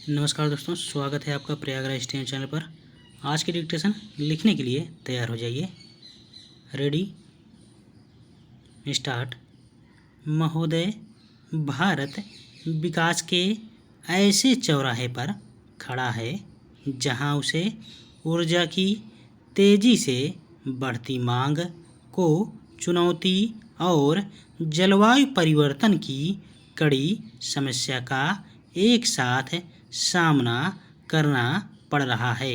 नमस्कार दोस्तों, स्वागत है आपका प्रयागराज स्टेशन चैनल पर। आज की डिक्टेशन लिखने के लिए तैयार हो जाइए। Ready, start. महोदय, भारत विकास के ऐसे चौराहे पर खड़ा है जहां उसे ऊर्जा की तेज़ी से बढ़ती मांग को चुनौती और जलवायु परिवर्तन की कड़ी समस्या का एक साथ सामना करना पड़ रहा है।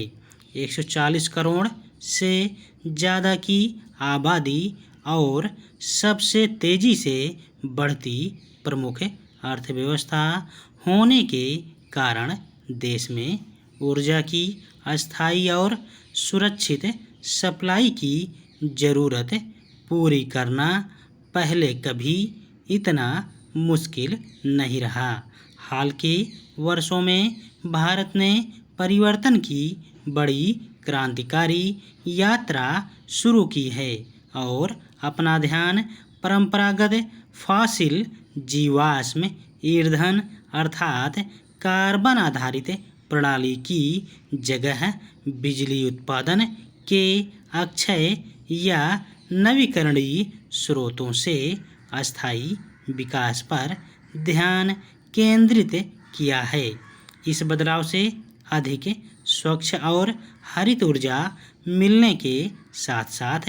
140 करोड़ से ज़्यादा की आबादी और सबसे तेज़ी से बढ़ती प्रमुख अर्थव्यवस्था होने के कारण देश में ऊर्जा की अस्थायी और सुरक्षित सप्लाई की ज़रूरत पूरी करना पहले कभी इतना मुश्किल नहीं रहा। हाल के वर्षों में भारत ने परिवर्तन की बड़ी क्रांतिकारी यात्रा शुरू की है और अपना ध्यान परंपरागत फॉसिल जीवाश्म ईंधन अर्थात कार्बन आधारित प्रणाली की जगह बिजली उत्पादन के अक्षय या नवीकरणीय स्रोतों से अस्थायी विकास पर ध्यान केंद्रित किया है। इस बदलाव से अधिक स्वच्छ और हरित ऊर्जा मिलने के साथ साथ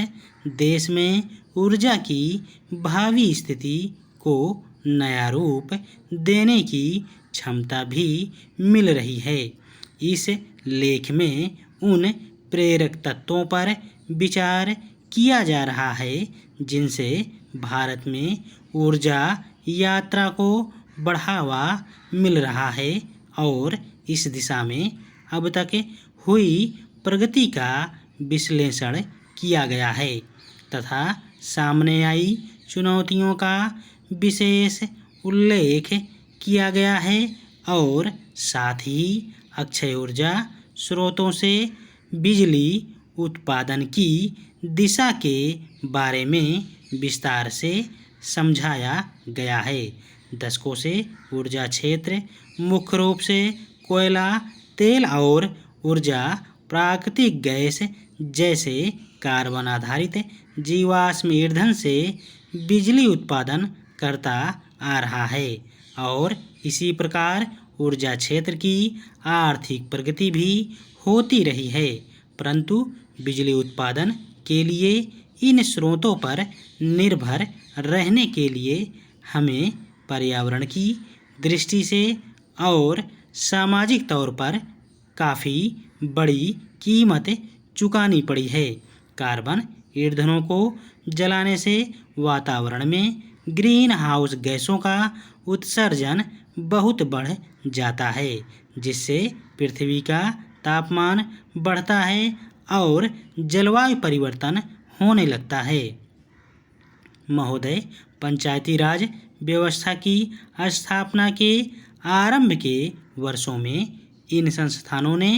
देश में ऊर्जा की भावी स्थिति को नया रूप देने की क्षमता भी मिल रही है। इस लेख में उन प्रेरक तत्वों पर विचार किया जा रहा है जिनसे भारत में ऊर्जा यात्रा को बढ़ावा मिल रहा है और इस दिशा में अब तक हुई प्रगति का विश्लेषण किया गया है तथा सामने आई चुनौतियों का विशेष उल्लेख किया गया है और साथ ही अक्षय ऊर्जा स्रोतों से बिजली उत्पादन की दिशा के बारे में विस्तार से समझाया गया है। दशकों से ऊर्जा क्षेत्र मुख्य रूप से कोयला, तेल और ऊर्जा प्राकृतिक गैस जैसे कार्बन आधारित जीवाश्म ईंधन से बिजली उत्पादन करता आ रहा है और इसी प्रकार ऊर्जा क्षेत्र की आर्थिक प्रगति भी होती रही है। परंतु बिजली उत्पादन के लिए इन स्रोतों पर निर्भर रहने के लिए हमें पर्यावरण की दृष्टि से और सामाजिक तौर पर काफ़ी बड़ी कीमत चुकानी पड़ी है। कार्बन ईंधनों को जलाने से वातावरण में ग्रीन हाउस गैसों का उत्सर्जन बहुत बढ़ जाता है जिससे पृथ्वी का तापमान बढ़ता है और जलवायु परिवर्तन होने लगता है। महोदय, पंचायती राज व्यवस्था की स्थापना के आरंभ के वर्षों में इन संस्थानों ने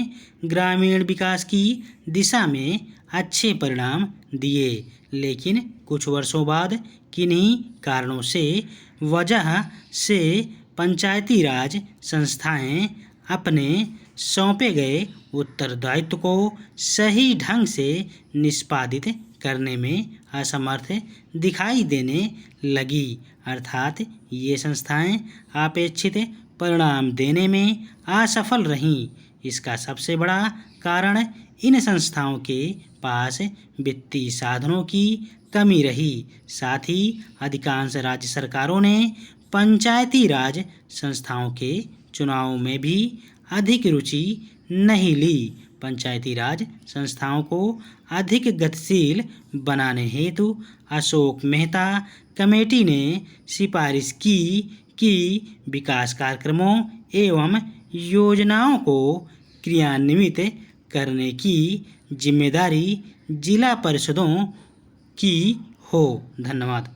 ग्रामीण विकास की दिशा में अच्छे परिणाम दिए, लेकिन कुछ वर्षों बाद किन्हीं कारणों से वजह से पंचायती राज संस्थाएं अपने सौंपे गए उत्तरदायित्व को सही ढंग से निष्पादित करने में असमर्थ दिखाई देने लगी, अर्थात ये संस्थाएं अपेक्षित परिणाम देने में असफल रहीं। इसका सबसे बड़ा कारण इन संस्थाओं के पास वित्तीय साधनों की कमी रही। साथ ही अधिकांश राज्य सरकारों ने पंचायती राज संस्थाओं के चुनाव में भी अधिक रुचि नहीं ली। पंचायती राज संस्थाओं को अधिक गतिशील बनाने हेतु अशोक मेहता कमेटी ने सिफारिश की कि विकास कार्यक्रमों एवं योजनाओं को क्रियान्वित करने की जिम्मेदारी जिला परिषदों की हो। धन्यवाद।